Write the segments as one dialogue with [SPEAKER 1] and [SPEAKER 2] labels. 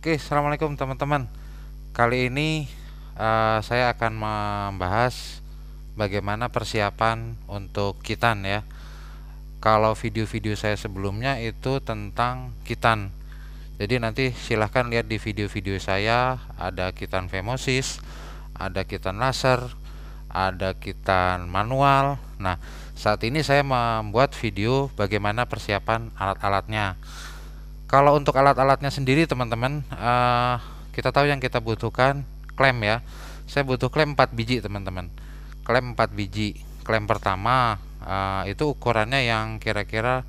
[SPEAKER 1] Oke, assalamualaikum teman-teman. Kali ini saya akan membahas bagaimana persiapan untuk kitan ya. Kalau video-video saya sebelumnya itu tentang kitan. Jadi nanti silahkan lihat di video-video saya, ada kitan femosis, ada kitan laser, ada kitan manual. Nah, saat ini saya membuat video bagaimana persiapan alat-alatnya. Kalau untuk alat-alatnya sendiri teman-teman, kita tahu yang kita butuhkan klem ya. Saya butuh klem 4 biji teman-teman. Klem 4 biji. Klem pertama itu ukurannya yang kira-kira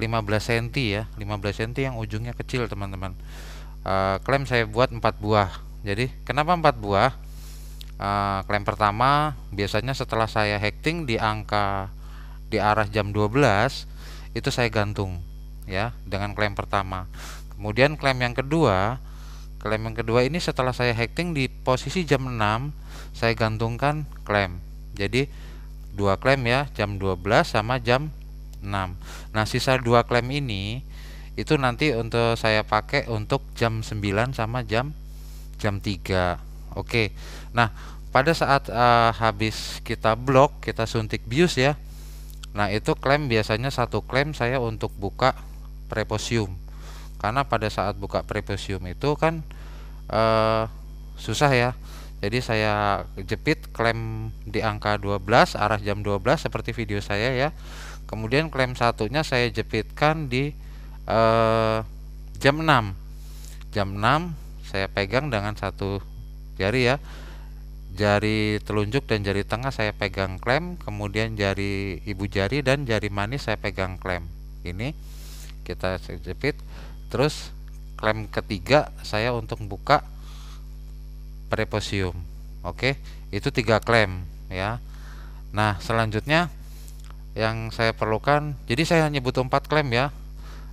[SPEAKER 1] 15 cm ya, 15 cm yang ujungnya kecil teman-teman. Klem saya buat 4 buah. Jadi kenapa 4 buah? Klem pertama biasanya setelah saya hekting di arah jam 12 itu saya gantung ya dengan klem pertama. Kemudian klem yang kedua ini setelah saya hekting di posisi jam 6 saya gantungkan klem. Jadi dua klem ya, jam 12 sama jam 6. Nah, sisa dua klem ini itu nanti untuk saya pakai untuk jam 9 sama jam 3. Oke. Nah, pada saat habis kita blok, kita suntik bius ya. Nah, itu klem biasanya satu klem saya untuk buka preposium. Karena pada saat buka preposium itu kan susah ya. Jadi saya jepit klem di angka 12 arah jam 12 seperti video saya ya. Kemudian klem satunya saya jepitkan di jam 6. Jam 6 saya pegang dengan satu jari ya. Jari telunjuk dan jari tengah saya pegang klem, kemudian jari ibu jari dan jari manis saya pegang klem. Ini kita jepit. Terus klem ketiga saya untuk buka preposium. Oke, itu 3 klem ya. Nah, selanjutnya yang saya perlukan, jadi saya hanya butuh 4 klem ya.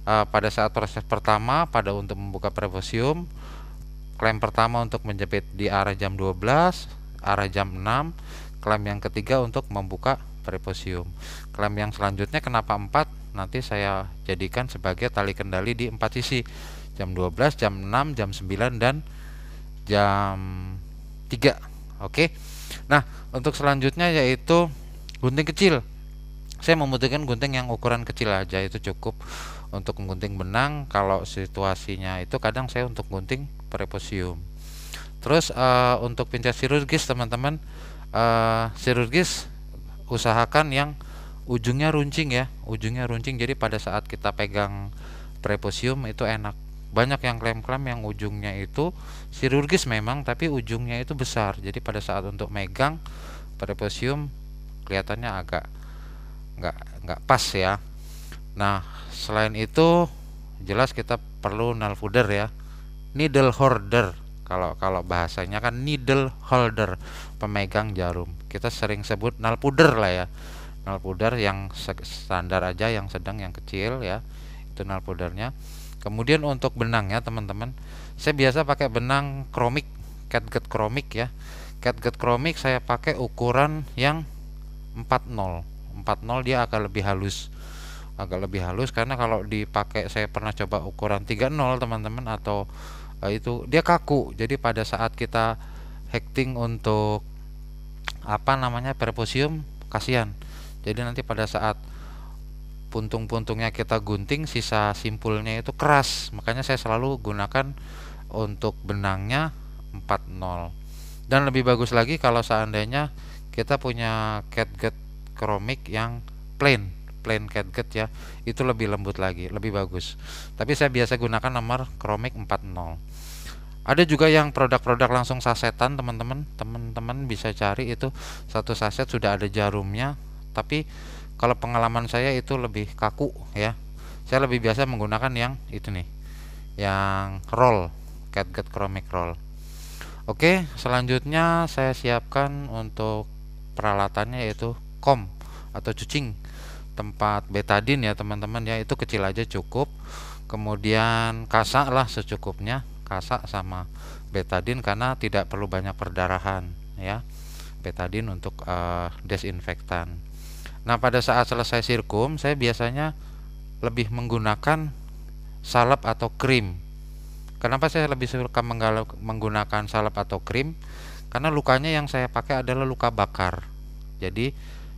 [SPEAKER 1] Pada saat proses pertama pada untuk membuka preposium, klem pertama untuk menjepit di arah jam 12, arah jam 6, klem yang ketiga untuk membuka preposium. Klem yang selanjutnya kenapa 4? Nanti saya jadikan sebagai tali kendali di 4 sisi. Jam 12, jam 6, jam 9 dan jam 3. Oke. Nah, untuk selanjutnya yaitu gunting kecil. Saya membutuhkan gunting yang ukuran kecil aja, itu cukup untuk menggunting benang. Kalau situasinya itu kadang saya untuk gunting preposium. Terus untuk pincet chirurgis teman-teman, chirurgis usahakan yang ujungnya runcing ya, ujungnya runcing. Jadi pada saat kita pegang preposium itu enak. Banyak yang klem-klem yang ujungnya itu chirurgis memang, tapi ujungnya itu besar. Jadi pada saat untuk megang preposium kelihatannya agak nggak pas ya. Nah, selain itu jelas kita perlu nail holder ya, needle holder. Kalau bahasanya kan needle holder, pemegang jarum. Kita sering sebut nail powder lah ya. Nail powder yang standar aja, yang sedang, yang kecil ya. Itu nail powdernya. Kemudian untuk benangnya teman-teman, saya biasa pakai benang kromik, catgut kromik ya. Catgut kromik saya pakai ukuran yang 40. 40 dia agak lebih halus. Agak lebih halus karena kalau dipakai, saya pernah coba ukuran 30 teman-teman, atau itu dia kaku. Jadi pada saat kita hekting untuk preposium, kasihan. Jadi nanti pada saat puntung-puntungnya kita gunting, sisa simpulnya itu keras. Makanya saya selalu gunakan untuk benangnya 40. Dan lebih bagus lagi kalau seandainya kita punya catgut kromik yang plain catgut ya, itu lebih lembut lagi, lebih bagus. Tapi saya biasa gunakan nomor kromik 40. Ada juga yang produk-produk langsung sasetan teman-teman. Teman-teman bisa cari, itu satu saset sudah ada jarumnya. Tapi kalau pengalaman saya itu lebih kaku ya. Saya lebih biasa menggunakan yang itu nih, yang roll, catgut kromik roll. Oke, selanjutnya saya siapkan untuk peralatannya yaitu kom atau cucing, tempat betadin ya teman-teman ya, itu kecil aja cukup. Kemudian kasak lah secukupnya, kasak sama betadin karena tidak perlu banyak perdarahan ya. Betadin untuk desinfektan. Nah, pada saat selesai sirkum, saya biasanya lebih menggunakan salep atau krim. Kenapa saya lebih suka menggunakan salep atau krim? Karena lukanya yang saya pakai adalah luka bakar. Jadi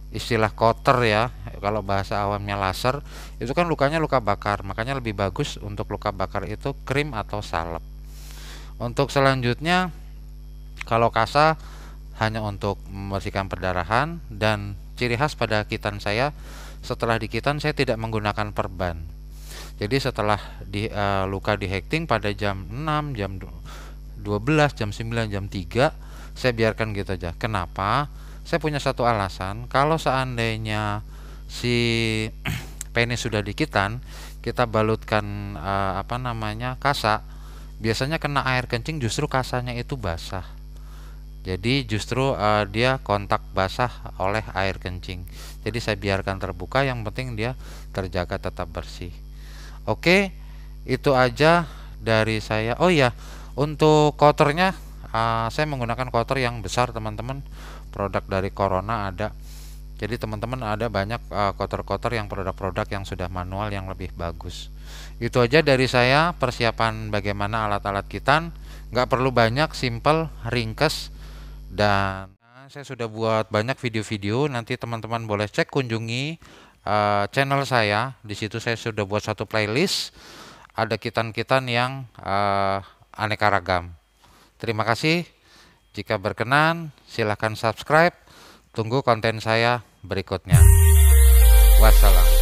[SPEAKER 1] istilah cutter ya, kalau bahasa awamnya laser, itu kan lukanya luka bakar. Makanya lebih bagus untuk luka bakar itu krim atau salep. Untuk selanjutnya, kalau kasa hanya untuk membersihkan perdarahan, dan ciri khas pada kitan saya, setelah dikitan saya tidak menggunakan perban. Jadi setelah luka di hekting pada jam 6, jam 12, jam 9, jam 3, saya biarkan gitu aja. Kenapa? Saya punya satu alasan. Kalau seandainya si penis sudah dikitan, kita balutkan kasa, biasanya kena air kencing justru kasanya itu basah. Jadi justru dia kontak basah oleh air kencing. Jadi saya biarkan terbuka, yang penting dia terjaga tetap bersih. Oke, itu aja dari saya. Oh iya, untuk coaternya saya menggunakan coater yang besar teman-teman. Produk dari Corona ada. Jadi teman-teman ada banyak coater-coater yang produk-produk yang sudah manual yang lebih bagus. Itu aja dari saya, persiapan bagaimana alat-alat kitan. Nggak perlu banyak, simple, ringkes. Dan saya sudah buat banyak video-video. Nanti teman-teman boleh cek, kunjungi channel saya. Di situ saya sudah buat satu playlist. Ada kitan-kitan yang aneka ragam. Terima kasih. Jika berkenan, silahkan subscribe. Tunggu konten saya berikutnya. Wassalam.